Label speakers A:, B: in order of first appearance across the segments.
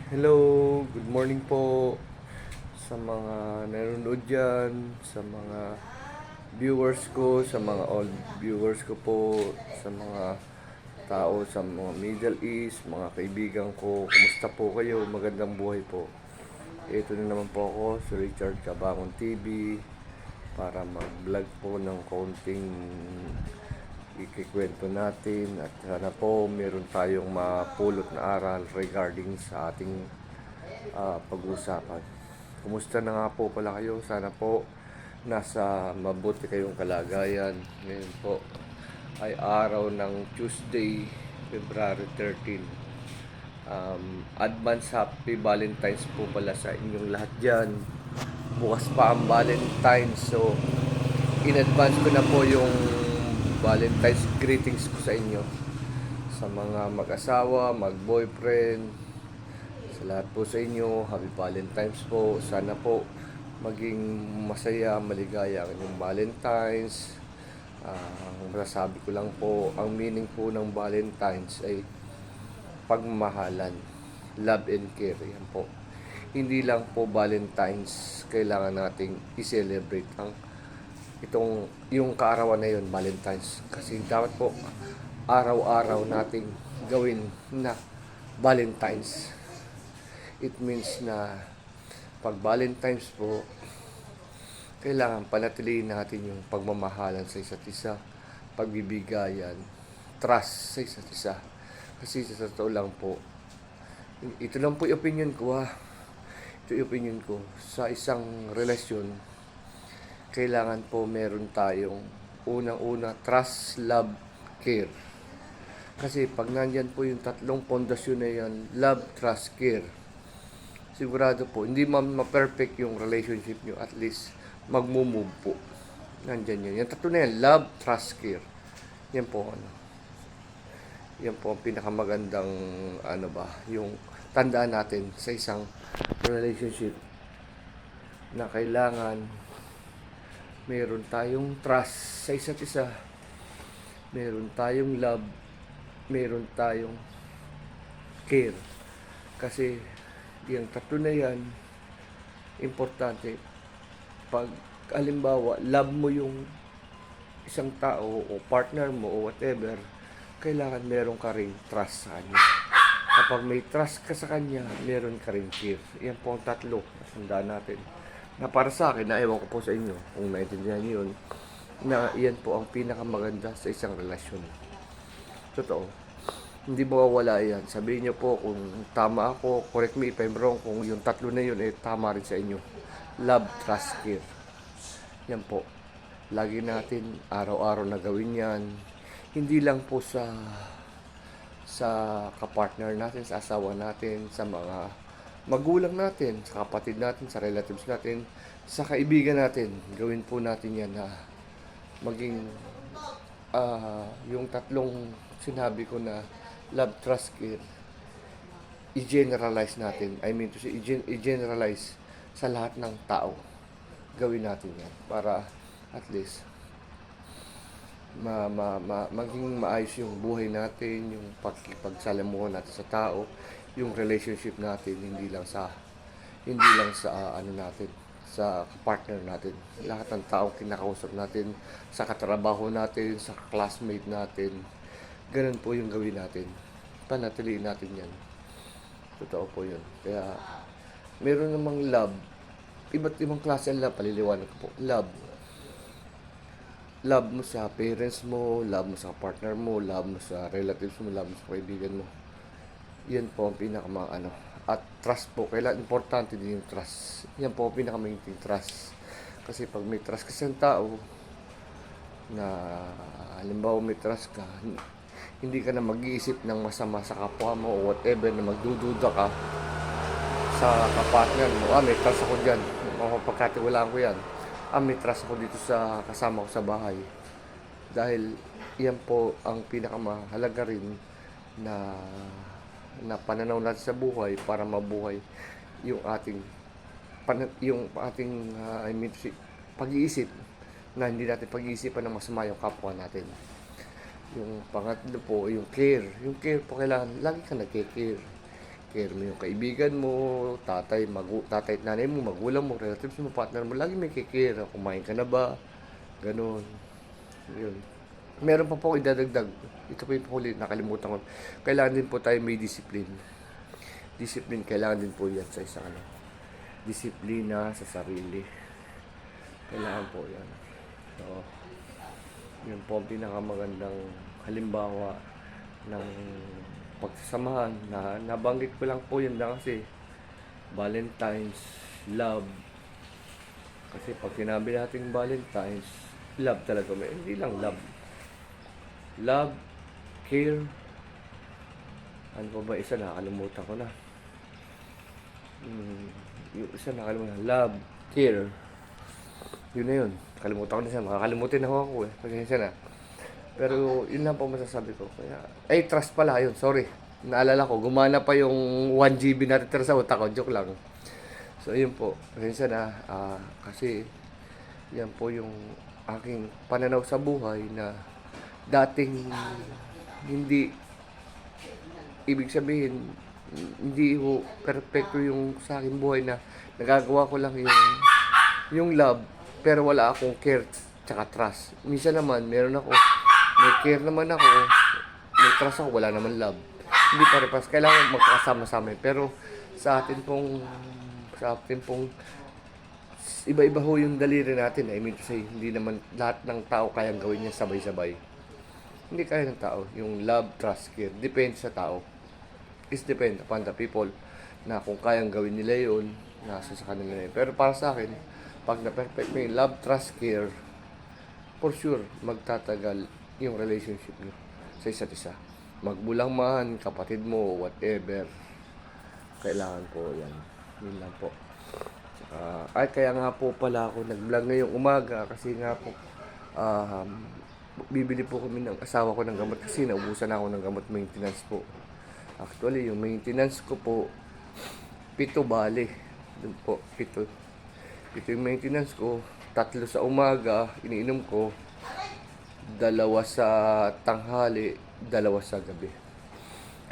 A: Hello, good morning po sa mga nanonood dyan, sa mga viewers ko, sa mga old viewers ko po, sa mga tao sa mga Middle East, mga kaibigan ko. Kumusta po kayo? Magandang buhay po. Ito na naman po ako, si Richard Cabangon TV, para mag-vlog po ng konting ikikwento natin at sana po meron tayong mapulot na aral regarding sa ating pag-uusapan. Kumusta na nga po pala kayo? Sana po nasa mabuti kayong kalagayan. Ngayon po ay araw ng Tuesday, February 13. Advance Happy Valentine's po pala sa inyong lahat dyan. Bukas pa ang Valentine's, so in advance ko na po yung Valentine's greetings ko sa inyo. Sa mga mag-asawa, mag-boyfriend, sa lahat po sa inyo, Happy Valentine's po. Sana po maging masaya, maligaya ang inyong Valentine's. Ang masasabi ko lang po, ang meaning po ng Valentine's ay pagmamahalan, love and care. Yan po. Hindi lang po Valentine's kailangan nating i-celebrate yung kaarawan na yun, Valentine's. Kasi dapat po araw-araw nating gawin na Valentine's. It means na pag Valentine's po, kailangan panatilihin natin yung pagmamahalan sa isa't isa, pagbibigayan, trust sa isa't isa. Kasi sa totoo lang po, ito lang po yung opinion ko ha. Ito yung opinion ko. Sa isang relasyon, kailangan po meron tayong unang-una, trust, love, care. Kasi pag nandyan po yung tatlong pondasyon na yan, love, trust, care, sigurado po, hindi ma-perfect yung relationship nyo, at least magmo-move po. Nandyan yun. Yung tatlo na yan, love, trust, care. Yan po, yan po ang pinakamagandang, yung tandaan natin sa isang relationship na kailangan meron tayong trust sa isa't isa, meron tayong love, meron tayong care. Kasi yung tatlo na yan, importante. Pag halimbawa, love mo yung isang tao o partner mo o whatever, kailangan meron ka ring trust sa kanya. Kapag may trust ka sa kanya, meron ka ring care. Yan po ang tatlo. Tandaan natin. Na para sa akin, na ewan ko po sa inyo, kung naintindihan niyo yun, na yan po ang pinakamaganda sa isang relasyon. Totoo. Hindi mawawala yan. Sabihin niyo po kung tama ako, correct me if I'm wrong, kung yung tatlo na yun, tama rin sa inyo. Love, trust, care. Yan po. Lagi natin araw-araw na gawin yan. Hindi lang po sa kapartner natin, sa asawa natin, sa mga magulang natin, sa kapatid natin, sa relatives natin, sa kaibigan natin. Gawin po natin yan na maging yung tatlong sinabi ko na love, trust, care, i-generalize natin. I mean to say, i-generalize sa lahat ng tao. Gawin natin yan para at least maging maayos yung buhay natin, yung pagsalamuhan natin sa tao, yung relationship natin, hindi lang sa natin, sa partner natin. Lahat ng tao kinakausap natin, sa katrabaho natin, sa classmate natin. Ganun po yung gawin natin. Panatiliin natin yan. Totoo po yun. Kaya, meron namang love. Iba't ibang klase ng love. Paliliwanag ko po. Love. Love mo sa parents mo, love mo sa partner mo, love mo sa relatives mo, love mo sa kaibigan mo. Yan po ang At trust po, kailangan importante din yung trust. Yan po ang pinakamainting trust. Kasi pag may trust kasi ang tao, na halimbawa may trust ka, hindi ka na mag-iisip ng masama sa kapwa mo o whatever, na magdududa ka sa kapartner mo. May trust ako dyan. Mapapagkatiwalaan ko yan. May trust ako dito sa kasama ko sa bahay. Dahil yan po ang pinakamahalaga rin na pananaw natin sa buhay para mabuhay yung ating pag-iisip, na hindi natin pag-iisipan ng masama yung kapwa natin. Yung pangatlo po, yung care. Yung care po, kailangan lagi ka nag-care. care mo yung kaibigan mo, tatay at nanay mo, magulang mo, relatives mo, partner mo, lagi may kikare. Kumain ka na ba? Ganon. Yun. Meron pa po ako idadagdag. Ito po yung huli, nakalimutan ko. Kailangan din po tayo may discipline. Discipline, kailangan din po yan sa isang ano. Disiplina sa sarili. Kailangan po yan. So, yun po ang pinakamagandang halimbawa ng pagsasamahan na nabanggit ko lang po yun lang kasi Valentine's, love. Kasi pag sinabi natin Valentine's, love talaga. Hindi lang love. Love, care. Ano pa ba isa? Nakalimutan ko na. Yung isa nakalimutan. Love, care. Yun na yun. Kalimutan ko na siya. Makakalimutin ako eh. Pasensya na. Pero yun lang po masasabi ko. Kaya, ay, trust pala. Yun, sorry. Naalala ko, gumana pa yung 1 GB na titira sa utak ko. Joke lang. So, yun po. Pasensya na. Kasi, yan po yung aking pananaw sa buhay na dating hindi, ibig sabihin, hindi ho perfecto yung sa aking buhay na nagagawa ko lang yung love, pero wala akong care tsaka trust. Minsan naman, meron ako, may care naman ako, may trust ako, wala naman love. Hindi pare-pas, kailangan magkakasama-sama. Pero sa atin pong iba-iba ho yung daliri natin. I mean to say, hindi naman lahat ng tao kayang gawin niya sabay-sabay. Hindi kaya ng tao. Yung love, trust, care, depende sa tao. It depends upon the people na kung kayang gawin nila yun, nasa sa kanila yun. Pero para sa akin, pag na-perfect mo yung love, trust, care, for sure, magtatagal yung relationship nyo sa isa't isa. Magbulang man, kapatid mo, whatever, kailangan po yan. Yun lang po. Ay, kaya nga po pala ako nag-vlog ngayong umaga kasi nga po, bibili po kami ng asawa ko ng gamot kasi naubusan ako ng gamot maintenance po. Actually, yung maintenance ko po, 7 bali. Doon po, 7. Ito yung maintenance ko. 3 sa umaga, iniinom ko. 2 sa tanghali, 2 sa gabi.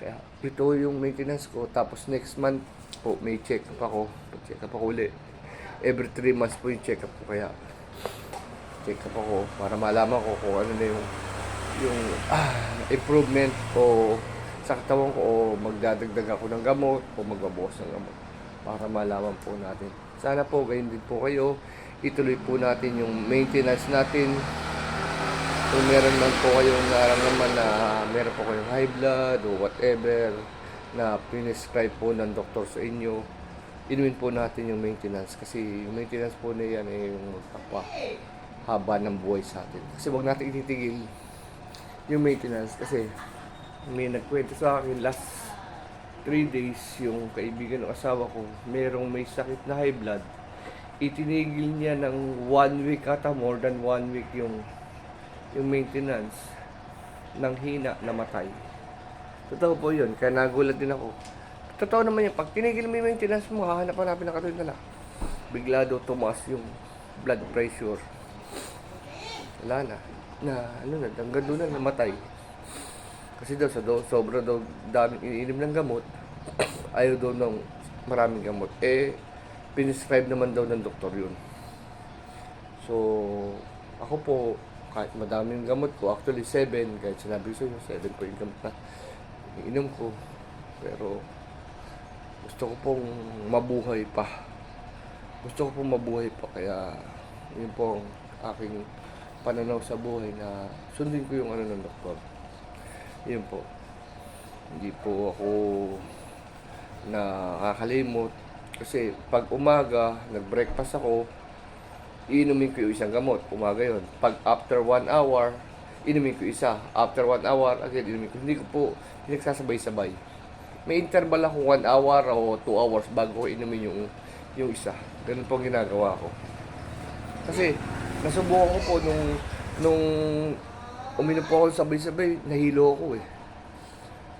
A: Kaya, ito yung maintenance ko. Tapos next month po, may check-up ako. Check-up ako ulit. Every 3 months po yung check-up ko. Kaya, check-up ako para malaman ko kung ano na yung improvement o sa katawan ko o magdadagdag ako ng gamot o magbabawas ng gamot para malaman po natin. Sana po gayon din po kayo. Ituloy po natin yung maintenance natin. Kung meron man po kayong nararamdaman na meron po kayong high blood o whatever na prescribe po ng doktor sa inyo, inumin po natin yung maintenance kasi yung maintenance po na yan ay yung magpapahaba ng buhay sa atin. Kasi wag natin ititigil yung maintenance kasi may nagkwento sa akin last 3 days yung kaibigan ng asawa ko, may sakit na high blood. Itinigil niya ng 1 week ata, more than 1 week yung maintenance ng hina namatay. Totoo po yun, kaya nagulat din ako. Totoo naman yun, pag tinigil mo yung maintenance mo, hahanap-hanapin na katulad na bigla daw tumaas yung blood pressure. Wala na hanggang doon na namatay. Kasi daw, sobra daw daming iniinom ng gamot, ayaw daw ng maraming gamot. Pinescribe naman daw ng doktor yun. So, ako po, kahit madaming gamot ko, actually 7, kahit sinabi ko sa inyo, 7 po yung gamot na iniinom ko. Pero, gusto ko pong mabuhay pa. Kaya, yun po ang aking pananaw sa buhay na sundin ko yung ano ng doktor. Yun po. Hindi po ako nakakalimot. Kasi pag umaga, nag-breakfast ako, iinumin ko yung isang gamot. Umaga yun. Pag after 1 hour, inumin ko isa. After 1 hour, again, inumin ko. Hindi ko po pinagsasabay-sabay. May interval ako 1 hour o 2 hours bago ko inumin yung isa. Ganun po ang ginagawa ko. Kasi, nasubukan ko po nung uminom po ako sabay-sabay, nahilo ako eh.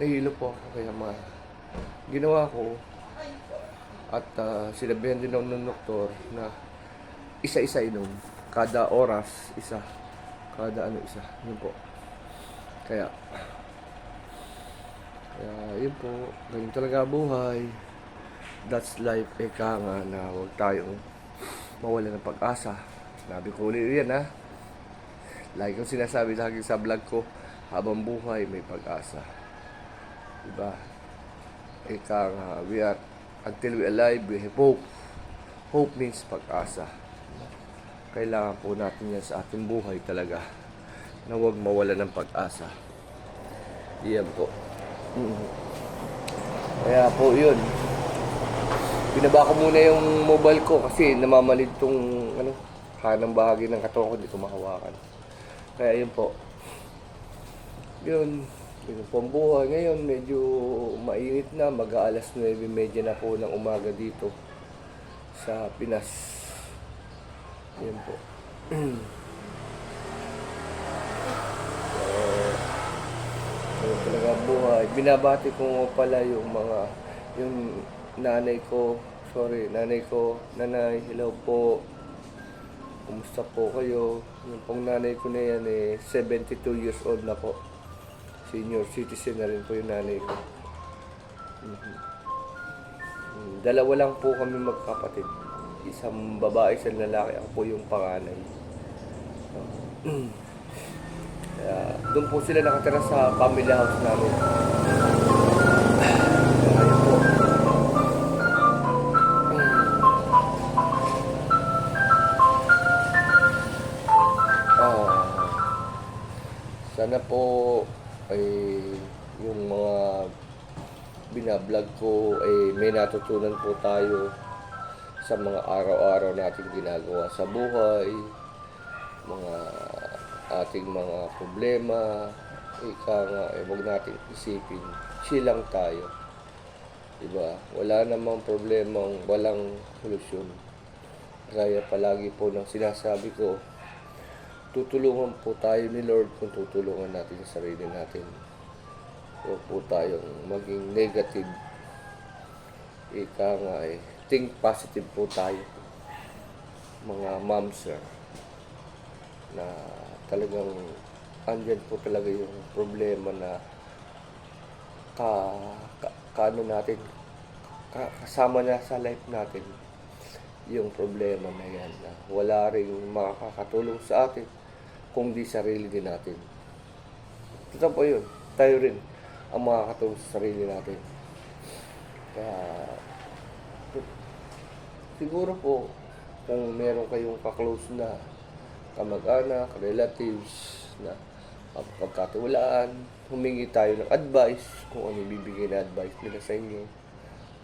A: Nahilo po ako. Kaya ginawa ko at sinabihan din ako ng doktor na isa-isa inom. Kada oras, isa. Kada isa. Yun po. Kaya Yun po, ganyan talaga buhay. That's life, eka nga na huwag tayong mawala ng pag-asa. Sabi ko ulit yan ha. Lagi kong sinasabi lagi sa vlog ko, habang buhay may pag-asa. Diba? Eka nga, we are, until we alive, we have hope. Hope means pag-asa. Kailangan po natin yan sa ating buhay talaga, na huwag mawala ng pag-asa. Iyan po. Kaya po yun, binaba ko muna yung mobile ko kasi namamalid tong kanang bahagi ng katawan ko, hindi ko mahawakan. Kaya yun po. Yun po ang buhay. Ngayon medyo mainit na, mag-aalas 9:30 na po ng umaga dito sa Pinas. Yun po. Yun talaga buhay. Binabati ko pala yung nanay ko. Nanay, hello po. Kumusta po kayo? Yung pong nanay ko na yan 72 years old na po. Senior citizen na rin po yung nanay ko. Dalawa lang po kami magkapatid. Isang babae, isang lalaki. Ako po yung panganay. Kaya doon po sila nakatira sa family house namin. Ayun po. Sana po ay yung mga binablog ko ay may natutunan po tayo sa mga araw-araw nating ginagawa sa buhay, mga ating mga problema. Ika nga, huwag nating isipin, chill lang tayo. Diba? Wala namang problemang walang solusyon. Gaya palagi po ng sinasabi ko, tutulungan po tayo ni Lord kung tutulungan natin sa sarili natin. Huwag po tayong maging negative. Ika nga think positive po tayo. Mga mamsir na talagang andyan po talaga yung problema na kasama na sa life natin yung problema na yan na wala rin makakatulong sa atin kung di sarili din natin. Ito po yun, tayo rin ang makakatulong sa sarili natin. Kaya siguro po kung meron kayong kaklose na kamag-anak, relatives na pagkatiwalaan, humingi tayo ng advice kung ano ibibigay na advice nila sa inyo,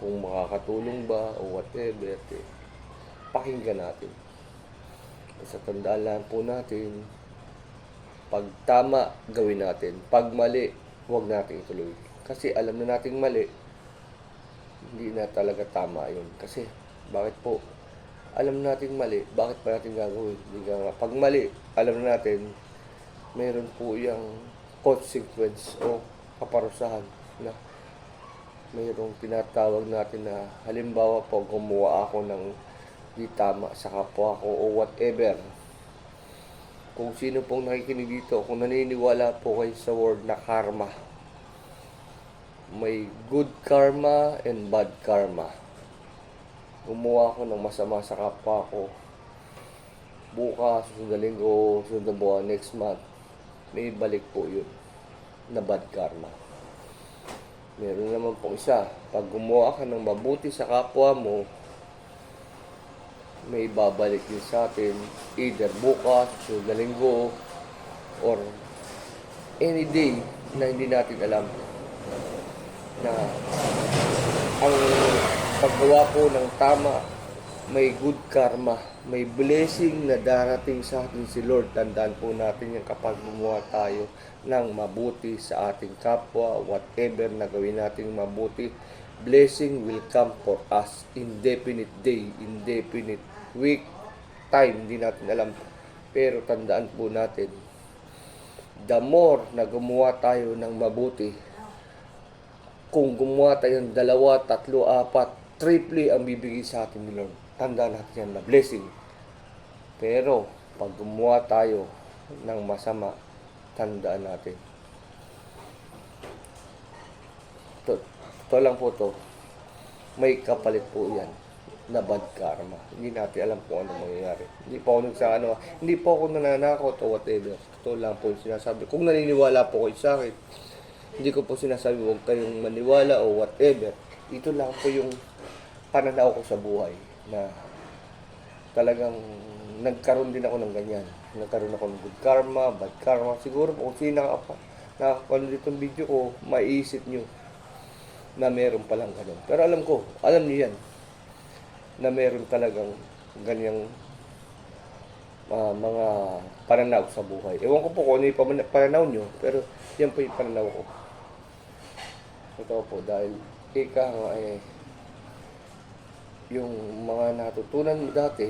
A: kung makakatulong ba o whatever, pakinggan natin. Sa tandaan lang po natin, pag tama, gawin natin. Pag mali, huwag natin ituloy. Kasi alam na nating mali, hindi na talaga tama yun. Kasi, bakit po? Alam nating mali, bakit pa natin gagawin? Pag mali, alam na natin, meron po yung consequence o kaparusahan na mayroong tinatawag natin na halimbawa po gumawa ako ng di tama sa kapwa ko o whatever. Kung sino pong nakikinig dito, kung naniniwala po kayo sa word na karma, may good karma and bad karma. Gumawa ako ng masama sa kapwa ko, bukas, susunod na linggo, susunod na buwan, next month, may balik po yun na bad karma. Meron naman pong isa, pag gumawa ka ng mabuti sa kapwa mo, may babalik din sa atin either bukas, susunod na linggo, or any day na hindi natin alam na ang paggawa po ng tama, may good karma, may blessing na darating sa atin si Lord. Tandaan po natin yan kapag gumawa tayo ng mabuti sa ating kapwa, whatever na gawin natin mabuti, blessing will come for us. Indefinite day, indefinite week, time, hindi natin alam. Pero tandaan po natin, the more na gumawa tayo ng mabuti, kung gumawa tayo ng 2, 3, 4, triple ang bibigay sa atin ni Lord. Tandaan natin yan na blessing. Pero, pag gumawa tayo ng masama, tandaan natin, to lang po to, may kapalit po yan na bad karma. Hindi natin alam kung ano mangyayari. Hindi po ako nananakot o whatever. Ito lang po yung sinasabi. Kung naniniwala po kayo sa akin, hindi ko po sinasabi huwag kayong maniwala o whatever. Ito lang po yung pananaw ko sa buhay na talagang nagkaroon din ako ng ganyan. Nagkaroon ako ng good karma, bad karma. Siguro kung sino nakapanood itong video ko, maiisip nyo na meron palang ganun. Pero alam niyo yan, na meron talagang ganyang mga pananaw sa buhay. Ewan ko po kung ano yung pananaw nyo, pero yan po yung pananaw ko. Ito po, dahil ika nga yung mga natutunan mo dati,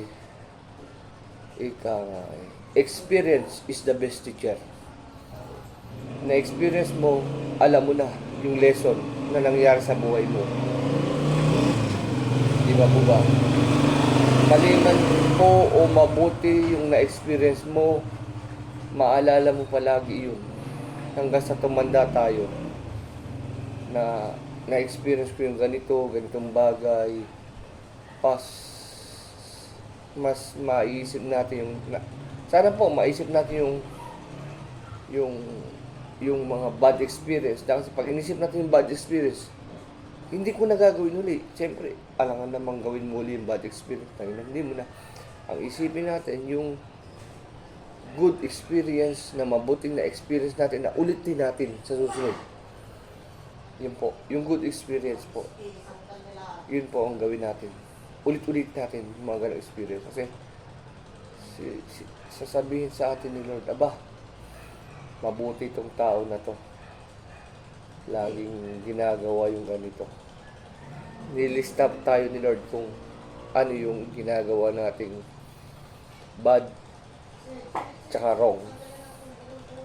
A: ika nga experience is the best teacher. Na-experience mo, alam mo na yung lesson na nangyari sa buhay mo. Di ba po ba? Maliman po o mabuti yung na-experience mo, maalala mo palagi yun. Hanggang sa tumanda tayo na na-experience ko yung ganitong bagay, mas maisip natin sana po maisip natin yung mga bad experience. Dahil pag inisip natin yung bad experience, hindi ko na gagawin uli. Siyempre, alangan namang gawin mo uli yung bad experience. Hindi mo na. Ang isipin natin, yung good experience, na mabuting na experience natin, na ulitin natin sa susunod. Yun po. Yung good experience po. Yun po ang gawin natin. Ulit-ulit natin yung mga ganang experience. Kasi, sasabihin sa atin ni Lord, aba, mabuti itong tao na to. Laging ginagawa yung ganito. Nilist up tayo ni Lord kung ano yung ginagawa nating bad tsaka wrong.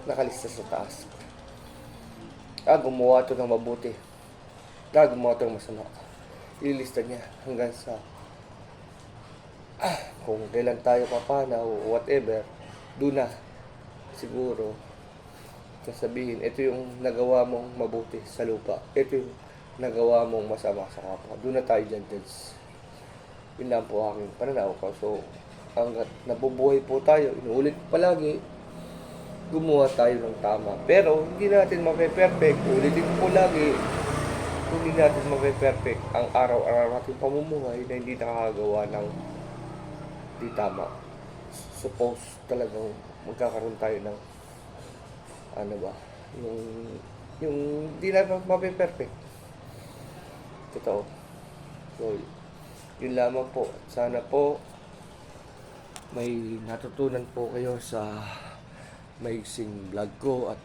A: Nakalista sa taas. Gumawa ito ng mabuti. Gumawa ito ng masama. Ililista niya hanggang sa kung kailan tayo papanaw o whatever, doon na siguro sasabihin, ito yung nagawa mong mabuti sa lupa. Ito yung nagawa mong masama sa kapwa. Doon na tayo dyan, Jens. Yun lang po aking pananaw ko. So, hanggat nabubuhay po tayo, inuulit palagi, gumawa tayo ng tama. Pero, hindi natin mape-perfect. Ulitin po lagi, hindi natin mape-perfect ang araw-araw natin pamumuhay na hindi nakakagawa ng di tama. Suppose talagang magkakaroon tayo ng yung di na mape-perfect. Totoo. So, yun lamang po. Sana po may natutunan po kayo sa maiksing vlog ko at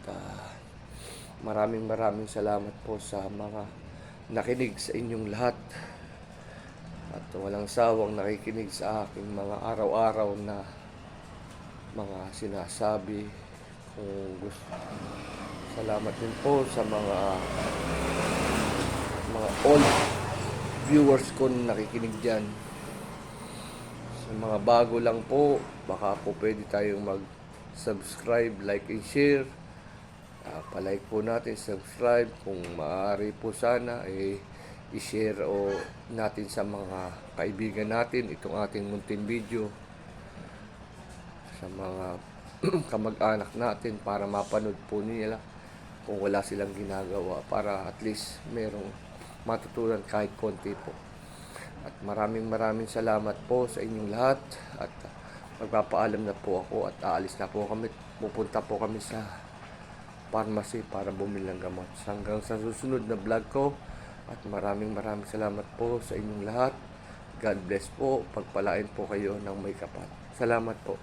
A: maraming salamat po sa mga nakinig sa inyong lahat at walang sawang nakikinig sa aking mga araw-araw na mga sinasabi. Kung gusto, salamat din po sa mga old viewers ko na nakikinig dyan. Sa mga bago lang po, baka po pwede tayong mag-subscribe, like and share. Pa-like po natin, subscribe. Kung maaari po sana, i-share natin sa mga kaibigan natin itong ating munting video. Sa mga kamag-anak natin para mapanood po nila kung wala silang ginagawa, para at least merong matutunan kahit konti po. At maraming salamat po sa inyong lahat at magpapaalam na po ako at aalis na po kami. Pupunta po kami sa pharmacy para bumili ng gamot. Hanggang sa susunod na vlog ko at maraming salamat po sa inyong lahat. God bless po. Pagpalain po kayo ng may kapal. Salamat po.